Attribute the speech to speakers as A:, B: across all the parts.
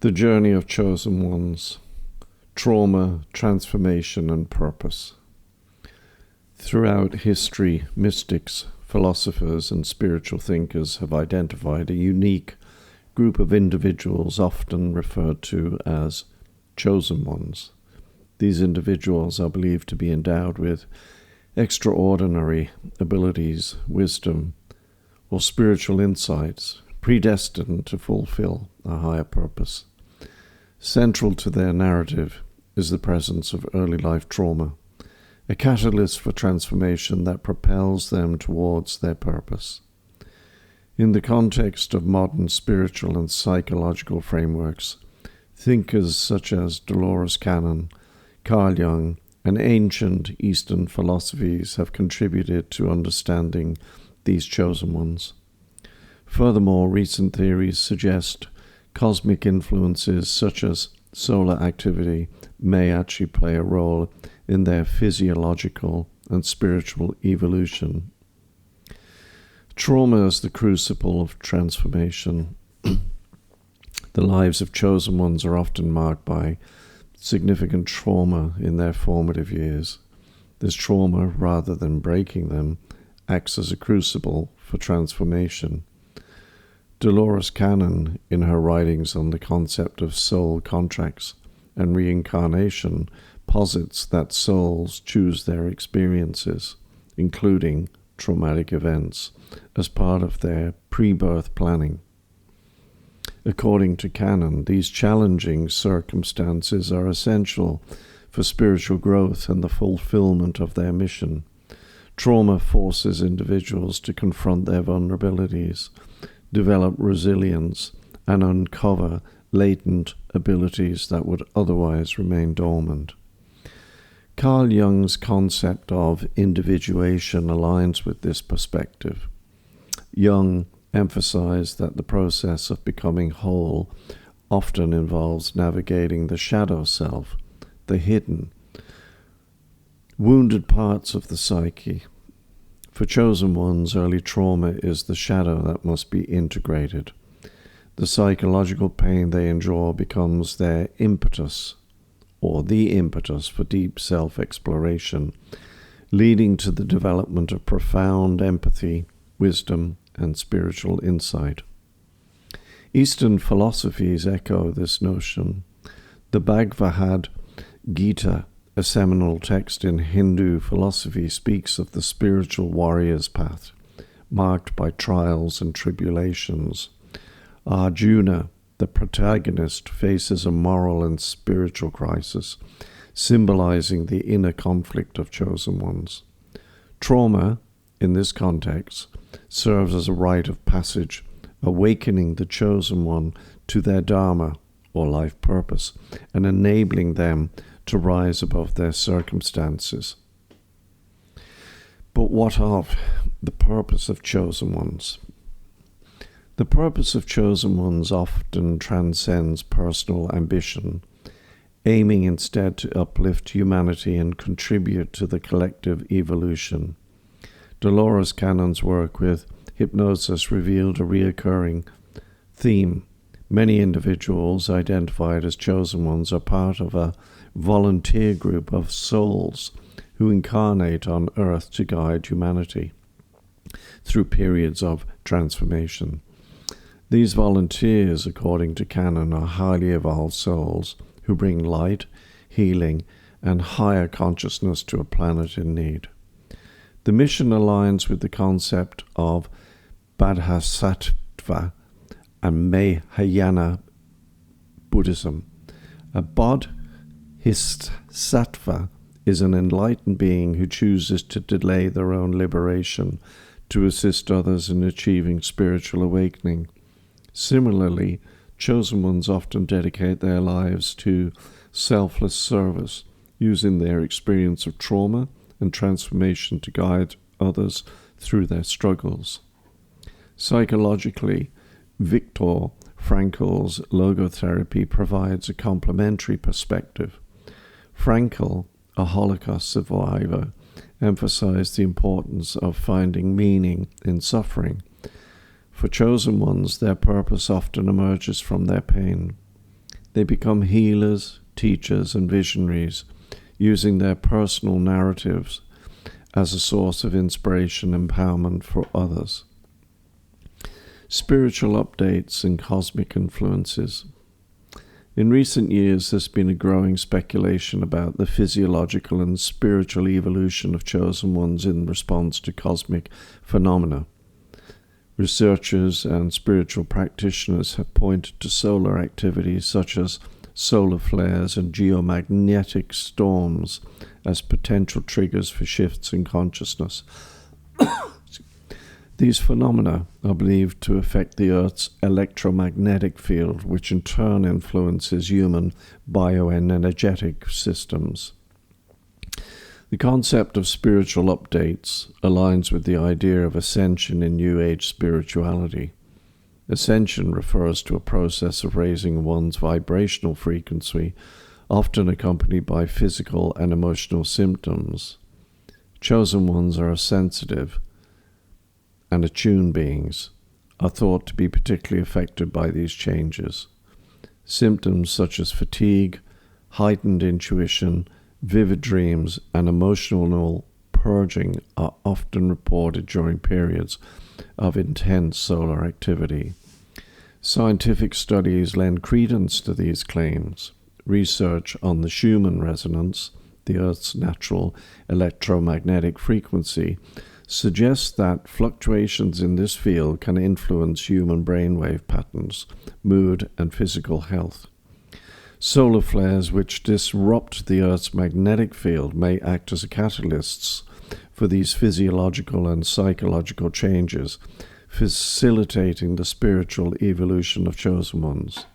A: The journey of chosen ones, trauma, transformation, and purpose. Throughout history, mystics, philosophers, and spiritual thinkers have identified a unique group of individuals often referred to as chosen ones. These individuals are believed to be endowed with extraordinary abilities, wisdom, or spiritual insights, predestined to fulfill a higher purpose. Central to their narrative is the presence of early life trauma, a catalyst for transformation that propels them towards their purpose. In the context of modern spiritual and psychological frameworks, thinkers such as Dolores Cannon, Carl Jung, and ancient Eastern philosophies have contributed to understanding these chosen ones. Furthermore, recent theories suggest cosmic influences such as solar activity may actually play a role in their physiological and spiritual evolution. Trauma is the crucible of transformation. The lives of chosen ones are often marked by significant trauma in their formative years. This trauma, rather than breaking them, acts as a crucible for transformation. Dolores Cannon, in her writings on the concept of soul contracts and reincarnation, posits that souls choose their experiences, including traumatic events, as part of their pre-birth planning. According to Cannon, these challenging circumstances are essential for spiritual growth and the fulfillment of their mission. Trauma forces individuals to confront their vulnerabilities, develop resilience, and uncover latent abilities that would otherwise remain dormant. Carl Jung's concept of individuation aligns with this perspective. Jung emphasized that the process of becoming whole often involves navigating the shadow self, the hidden, wounded parts of the psyche. For chosen ones, early trauma is the shadow that must be integrated. The psychological pain they endure becomes their impetus, or the impetus for deep self-exploration, leading to the development of profound empathy, wisdom, and spiritual insight. Eastern philosophies echo this notion. The Bhagavad Gita, a seminal text in Hindu philosophy, speaks of the spiritual warrior's path, marked by trials and tribulations. Arjuna, the protagonist, faces a moral and spiritual crisis, symbolizing the inner conflict of chosen ones. Trauma, in this context, serves as a rite of passage, awakening the chosen one to their dharma, or life purpose, and enabling them to rise above their circumstances. But what of the purpose of chosen ones? The purpose of chosen ones often transcends personal ambition, aiming instead to uplift humanity and contribute to the collective evolution. Dolores Cannon's work with hypnosis revealed a recurring theme. Many individuals identified as chosen ones are part of a volunteer group of souls who incarnate on Earth to guide humanity through periods of transformation. These volunteers, according to Cannon, are highly evolved souls who bring light, healing, and higher consciousness to a planet in need. The mission aligns with the concept of Bodhisattva and Mahayana Buddhism. A Bodhisattva is an enlightened being who chooses to delay their own liberation to assist others in achieving spiritual awakening. Similarly, chosen ones often dedicate their lives to selfless service, using their experience of trauma and transformation to guide others through their struggles. Psychologically, Viktor Frankl's logotherapy provides a complementary perspective. Frankl, a Holocaust survivor, emphasized the importance of finding meaning in suffering. For chosen ones, their purpose often emerges from their pain. They become healers, teachers, and visionaries, using their personal narratives as a source of inspiration and empowerment for others. Spiritual updates and cosmic influences. In recent years, there's been a growing speculation about the physiological and spiritual evolution of chosen ones in response to cosmic phenomena. Researchers and spiritual practitioners have pointed to solar activities such as solar flares and geomagnetic storms as potential triggers for shifts in consciousness. These phenomena are believed to affect the Earth's electromagnetic field, which in turn influences human bioenergetic systems. The concept of spiritual updates aligns with the idea of ascension in New Age spirituality. Ascension refers to a process of raising one's vibrational frequency, often accompanied by physical and emotional symptoms. Chosen ones are sensitive and attuned beings, are thought to be particularly affected by these changes. Symptoms such as fatigue, heightened intuition, vivid dreams, and emotional purging are often reported during periods of intense solar activity. Scientific studies lend credence to these claims. Research on the Schumann resonance, the Earth's natural electromagnetic frequency, suggests that fluctuations in this field can influence human brainwave patterns, mood, and physical health. Solar flares which disrupt the Earth's magnetic field may act as catalysts for these physiological and psychological changes, facilitating the spiritual evolution of chosen ones.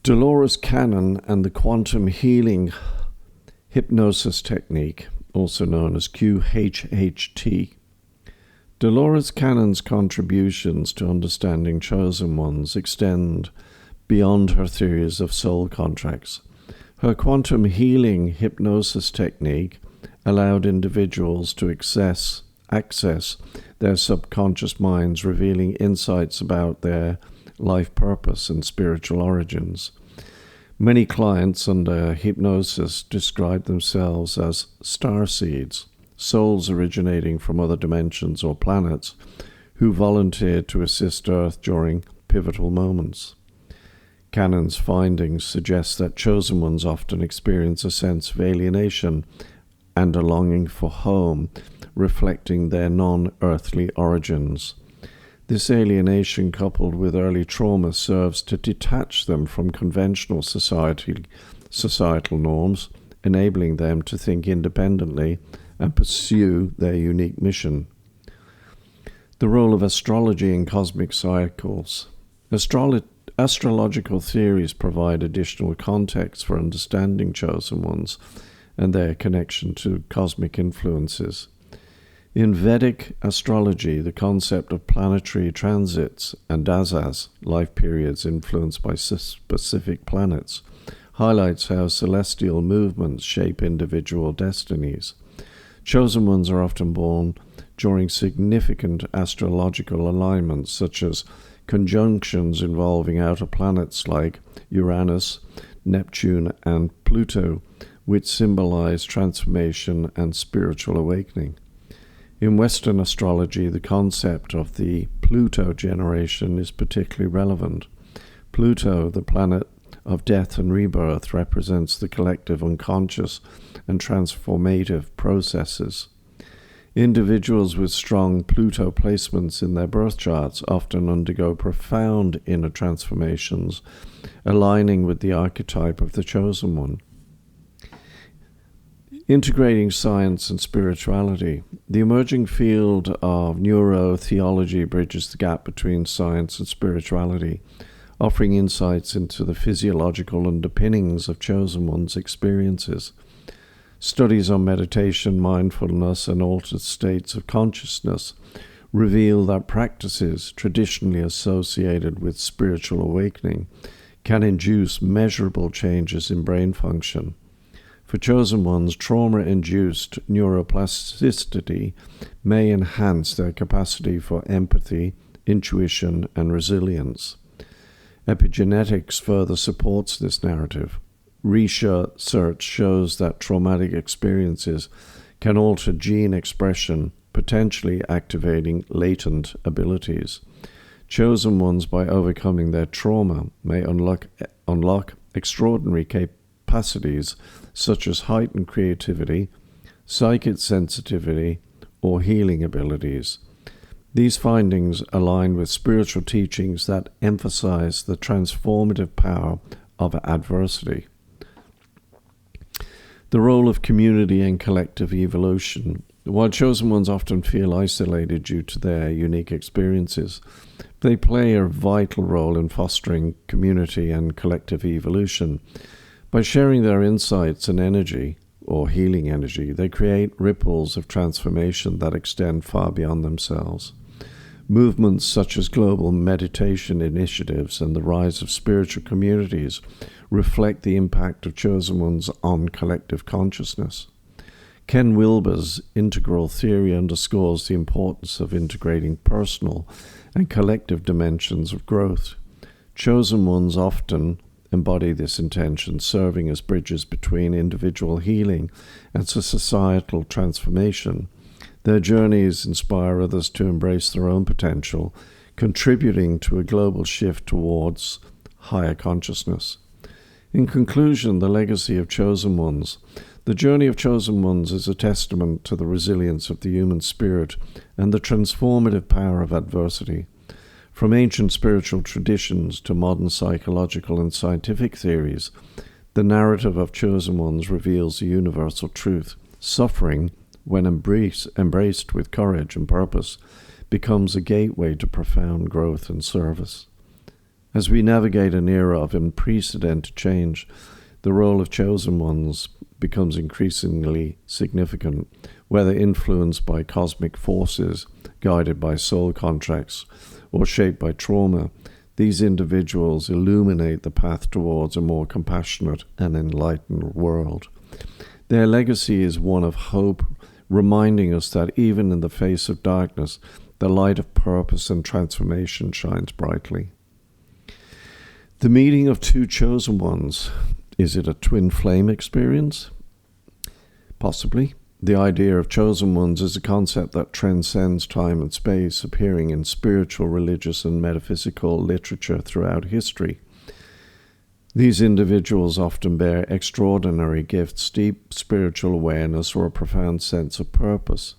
A: Dolores Cannon and the quantum healing hypnosis technique, also known as QHHT. Dolores Cannon's contributions to understanding chosen ones extend beyond her theories of soul contracts. Her quantum healing hypnosis technique allowed individuals to access their subconscious minds, revealing insights about their life purpose and spiritual origins. Many clients under hypnosis describe themselves as starseeds, souls originating from other dimensions or planets, who volunteered to assist Earth during pivotal moments. Cannon's findings suggest that chosen ones often experience a sense of alienation and a longing for home, reflecting their non-earthly origins. This alienation, coupled with early trauma, serves to detach them from conventional societal norms, enabling them to think independently and pursue their unique mission. The role of astrology in cosmic cycles. Astrological theories provide additional context for understanding chosen ones and their connection to cosmic influences. In Vedic astrology, the concept of planetary transits and dasas, life periods influenced by specific planets, highlights how celestial movements shape individual destinies. Chosen ones are often born during significant astrological alignments, such as conjunctions involving outer planets like Uranus, Neptune, and Pluto, which symbolize transformation and spiritual awakening. In Western astrology, the concept of the Pluto generation is particularly relevant. Pluto, the planet of death and rebirth, represents the collective unconscious and transformative processes. Individuals with strong Pluto placements in their birth charts often undergo profound inner transformations, aligning with the archetype of the chosen one. Integrating science and spirituality. The emerging field of neurotheology bridges the gap between science and spirituality, offering insights into the physiological underpinnings of chosen one's experiences. Studies on meditation, mindfulness, and altered states of consciousness reveal that practices traditionally associated with spiritual awakening can induce measurable changes in brain function. For chosen ones, trauma-induced neuroplasticity may enhance their capacity for empathy, intuition, and resilience. Epigenetics further supports this narrative. Research shows that traumatic experiences can alter gene expression, potentially activating latent abilities. Chosen ones, by overcoming their trauma, may unlock extraordinary capacities such as heightened creativity, psychic sensitivity, or healing abilities. These findings align with spiritual teachings that emphasize the transformative power of adversity. The role of community and collective evolution. While chosen ones often feel isolated due to their unique experiences, they play a vital role in fostering community and collective evolution. By sharing their insights and energy, or healing energy, they create ripples of transformation that extend far beyond themselves. Movements such as global meditation initiatives and the rise of spiritual communities reflect the impact of chosen ones on collective consciousness. Ken Wilber's integral theory underscores the importance of integrating personal and collective dimensions of growth. Chosen ones often embody this intention, serving as bridges between individual healing and societal transformation. Their journeys inspire others to embrace their own potential, contributing to a global shift towards higher consciousness. In conclusion, the legacy of chosen ones. The journey of chosen ones is a testament to the resilience of the human spirit and the transformative power of adversity. From ancient spiritual traditions to modern psychological and scientific theories, the narrative of chosen ones reveals a universal truth. Suffering, when embraced with courage and purpose, becomes a gateway to profound growth and service. As we navigate an era of unprecedented change, the role of chosen ones becomes increasingly significant, whether influenced by cosmic forces, guided by soul contracts, or shaped by trauma. These individuals illuminate the path towards a more compassionate and enlightened world. Their legacy is one of hope, reminding us that even in the face of darkness, the light of purpose and transformation shines brightly. The meeting of two chosen ones. Is it a twin flame experience? Possibly. The idea of chosen ones is a concept that transcends time and space, appearing in spiritual, religious, and metaphysical literature throughout history. These individuals often bear extraordinary gifts, deep spiritual awareness, or a profound sense of purpose.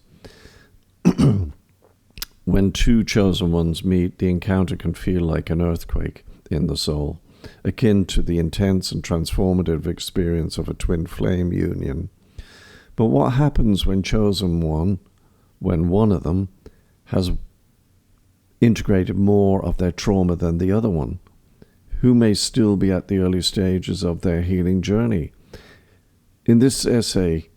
A: When two chosen ones meet, the encounter can feel like an earthquake in the soul, akin to the intense and transformative experience of a twin flame union. But what happens when one of them has integrated more of their trauma than the other one, who may still be at the early stages of their healing journey? In this essay,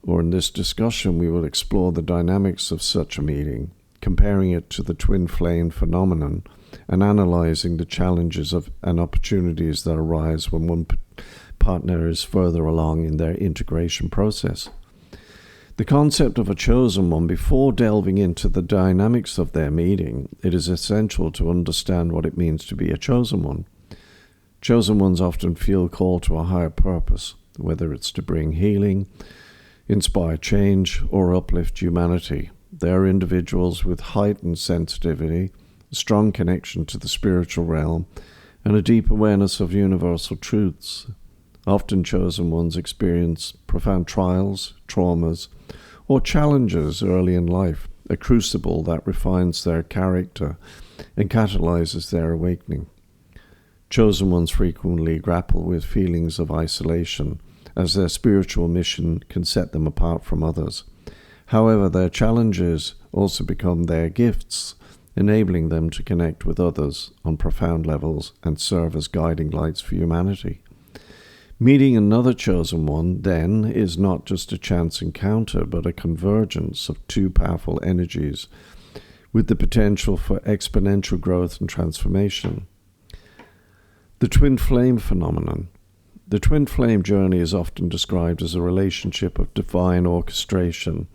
A: or in this discussion, we will explore the dynamics of such a meeting, comparing it to the twin flame phenomenon, and analyzing the challenges and opportunities that arise when one partner is further along in their integration process. The concept of a chosen one. Before delving into the dynamics of their meeting, it is essential to understand what it means to be a chosen one. Chosen ones often feel called to a higher purpose, whether it's to bring healing, inspire change, or uplift humanity. They are individuals with heightened sensitivity, a strong connection to the spiritual realm, and a deep awareness of universal truths. Often chosen ones experience profound trials, traumas, or challenges early in life, a crucible that refines their character and catalyzes their awakening. Chosen ones frequently grapple with feelings of isolation, as their spiritual mission can set them apart from others. However, their challenges also become their gifts, enabling them to connect with others on profound levels and serve as guiding lights for humanity. Meeting another chosen one, then, is not just a chance encounter, but a convergence of two powerful energies with the potential for exponential growth and transformation. The twin flame phenomenon. The twin flame journey is often described as a relationship of divine orchestration.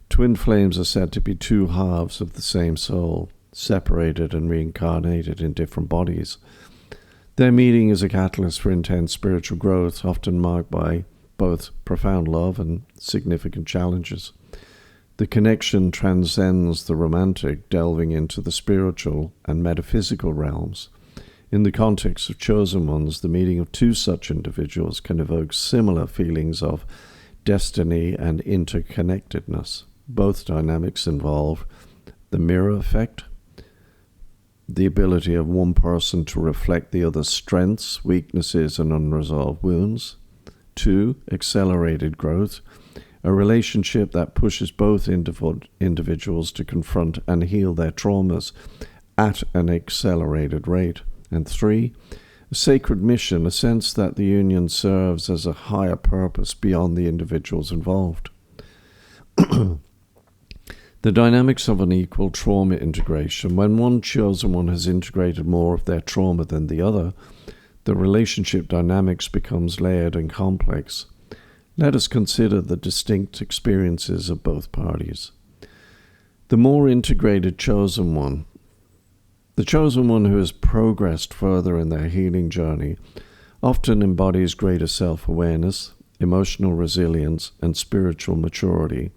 A: Twin flames are said to be two halves of the same soul, separated and reincarnated in different bodies. Their meeting is a catalyst for intense spiritual growth, often marked by both profound love and significant challenges. The connection transcends the romantic, delving into the spiritual and metaphysical realms. In the context of chosen ones, the meeting of two such individuals can evoke similar feelings of destiny and interconnectedness. Both dynamics involve the mirror effect, the ability of one person to reflect the other's strengths, weaknesses, and unresolved wounds. 2. Accelerated growth, a relationship that pushes both individuals to confront and heal their traumas at an accelerated rate. And 3, a sacred mission, a sense that the union serves as a higher purpose beyond the individuals involved. The dynamics of unequal trauma integration. When one chosen one has integrated more of their trauma than the other, the relationship dynamics becomes layered and complex. Let us consider the distinct experiences of both parties. The more integrated chosen one. The chosen one who has progressed further in their healing journey often embodies greater self-awareness, emotional resilience, and spiritual maturity.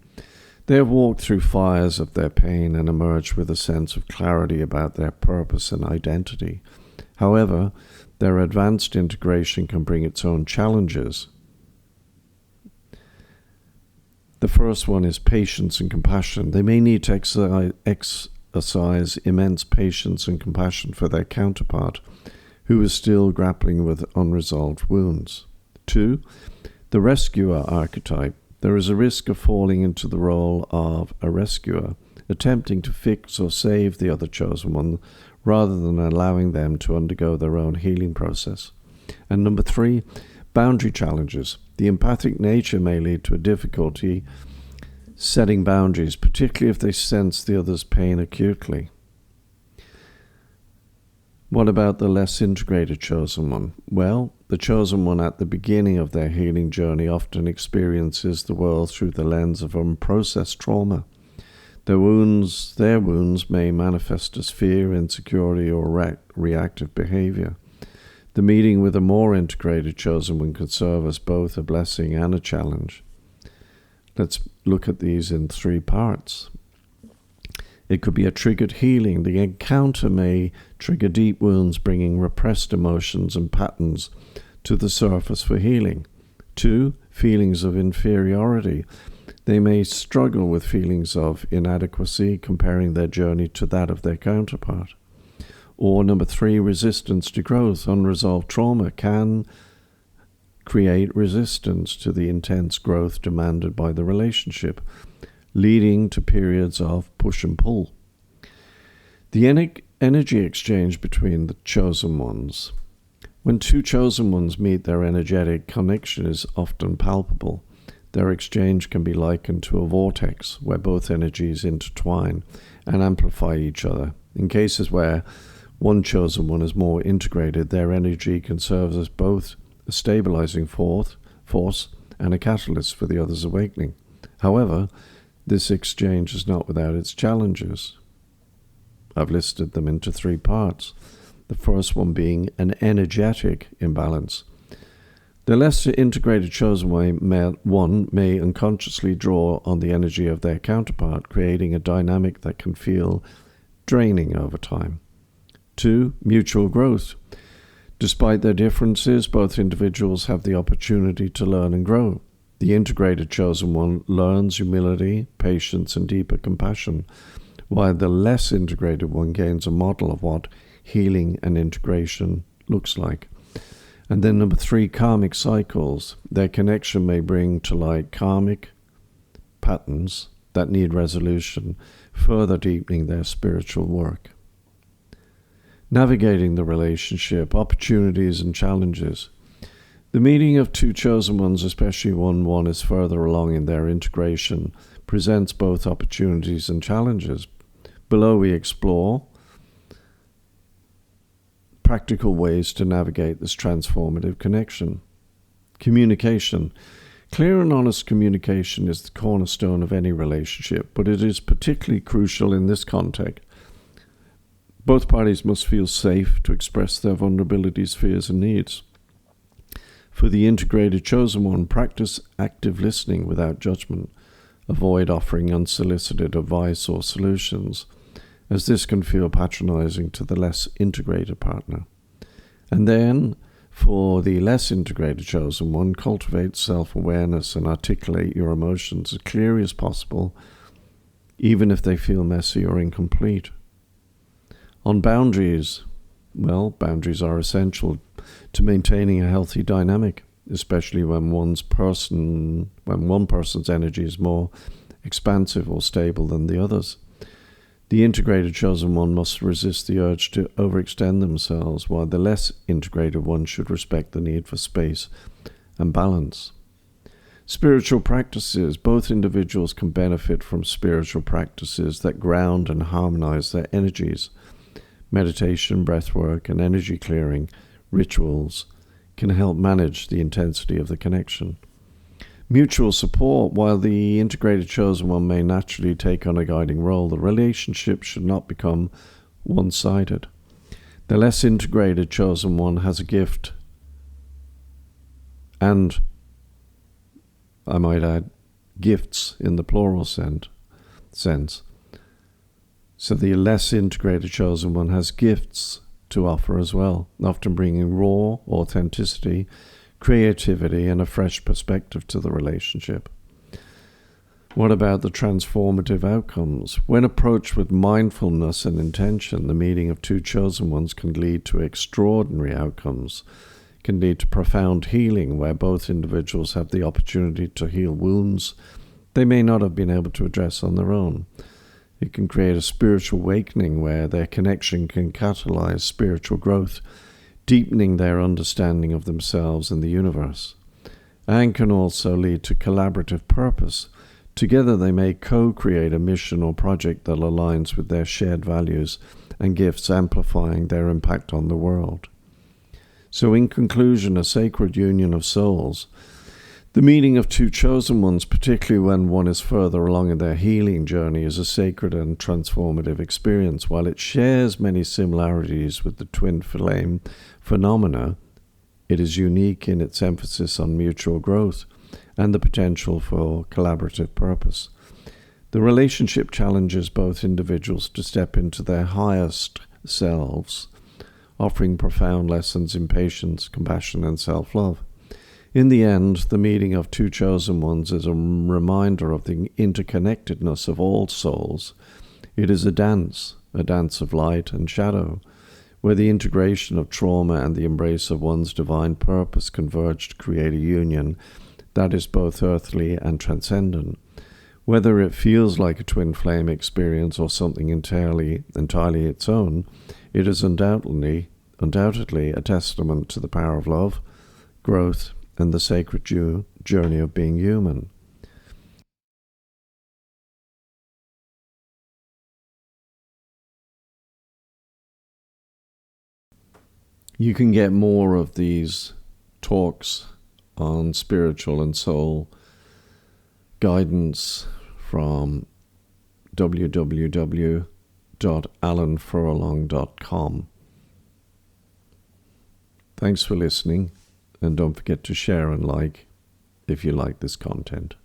A: They have walked through fires of their pain and emerged with a sense of clarity about their purpose and identity. However, their advanced integration can bring its own challenges. The first one is patience and compassion. They may need to exercise immense patience and compassion for their counterpart, who is still grappling with unresolved wounds. 2. The rescuer archetype. There is a risk of falling into the role of a rescuer, attempting to fix or save the other chosen one, rather than allowing them to undergo their own healing process. And number 3, boundary challenges. The empathic nature may lead to a difficulty setting boundaries, particularly if they sense the other's pain acutely. What about the less integrated chosen one? Well, the chosen one at the beginning of their healing journey often experiences the world through the lens of unprocessed trauma. Their wounds may manifest as fear, insecurity, or reactive behavior. The meeting with a more integrated chosen one can serve as both a blessing and a challenge. Let's look at these in 3 parts. It could be a triggered healing. The encounter may trigger deep wounds, bringing repressed emotions and patterns to the surface for healing. 2, feelings of inferiority. They may struggle with feelings of inadequacy, comparing their journey to that of their counterpart. Or number 3, resistance to growth. Unresolved trauma can create resistance to the intense growth demanded by the relationship, leading to periods of push and pull. The energy exchange between the chosen ones. When two chosen ones meet, their energetic connection is often palpable. Their exchange can be likened to a vortex where both energies intertwine and amplify each other. In cases where one chosen one is more integrated, their energy can serve as both a stabilizing force and a catalyst for the other's awakening. However, this exchange is not without its challenges. I've listed them into 3 parts. The first one being an energetic imbalance. The less integrated chosen one may unconsciously draw on the energy of their counterpart, creating a dynamic that can feel draining over time. 2, mutual growth. Despite their differences, both individuals have the opportunity to learn and grow. The integrated chosen one learns humility, patience, and deeper compassion, while the less integrated one gains a model of what healing and integration looks like. And then number 3, karmic cycles. Their connection may bring to light karmic patterns that need resolution, further deepening their spiritual work. Navigating the relationship, opportunities and challenges. The meeting of two chosen ones, especially when one is further along in their integration, presents both opportunities and challenges. Below we explore practical ways to navigate this transformative connection. Communication. Clear and honest communication is the cornerstone of any relationship, but it is particularly crucial in this context. Both parties must feel safe to express their vulnerabilities, fears, and needs. For the integrated chosen one, practice active listening without judgment. Avoid offering unsolicited advice or solutions, as this can feel patronizing to the less integrated partner. And then, for the less integrated chosen one, cultivate self-awareness and articulate your emotions as clearly as possible, even if they feel messy or incomplete. On boundaries, well, boundaries are essential to maintaining a healthy dynamic, especially when one person's energy is more expansive or stable than the others. The integrated chosen one must resist the urge to overextend themselves, while the less integrated one should respect the need for space and balance. Spiritual practices. Both individuals can benefit from spiritual practices that ground and harmonize their energies. Meditation, breathwork, and energy clearing rituals can help manage the intensity of the connection. Mutual support. While the integrated chosen one may naturally take on a guiding role, the relationship should not become one-sided. The less integrated chosen one has a gift, and I might add, gifts in the plural sense. So the less integrated chosen one has gifts to offer as well, often bringing raw authenticity, creativity, and a fresh perspective to the relationship. What about the transformative outcomes? When approached with mindfulness and intention, the meeting of two chosen ones can lead to extraordinary outcomes, can lead to profound healing, where both individuals have the opportunity to heal wounds they may not have been able to address on their own. It can create a spiritual awakening where their connection can catalyze spiritual growth, deepening their understanding of themselves and the universe, and can also lead to collaborative purpose. Together they may co-create a mission or project that aligns with their shared values and gifts, amplifying their impact on the world. So in conclusion, a sacred union of souls. The meeting of two chosen ones, particularly when one is further along in their healing journey, is a sacred and transformative experience. While it shares many similarities with the twin flame phenomena, it is unique in its emphasis on mutual growth and the potential for collaborative purpose. The relationship challenges both individuals to step into their highest selves, offering profound lessons in patience, compassion, and self-love. In the end, the meeting of two chosen ones is a reminder of the interconnectedness of all souls. It is a dance of light and shadow, where the integration of trauma and the embrace of one's divine purpose converge to create a union that is both earthly and transcendent. Whether it feels like a twin flame experience or something entirely its own, it is undoubtedly a testament to the power of love, growth, and the sacred journey of being human. You can get more of these talks on spiritual and soul guidance from www.alanfurlong.com. Thanks for listening, and don't forget to share and like if you like this content.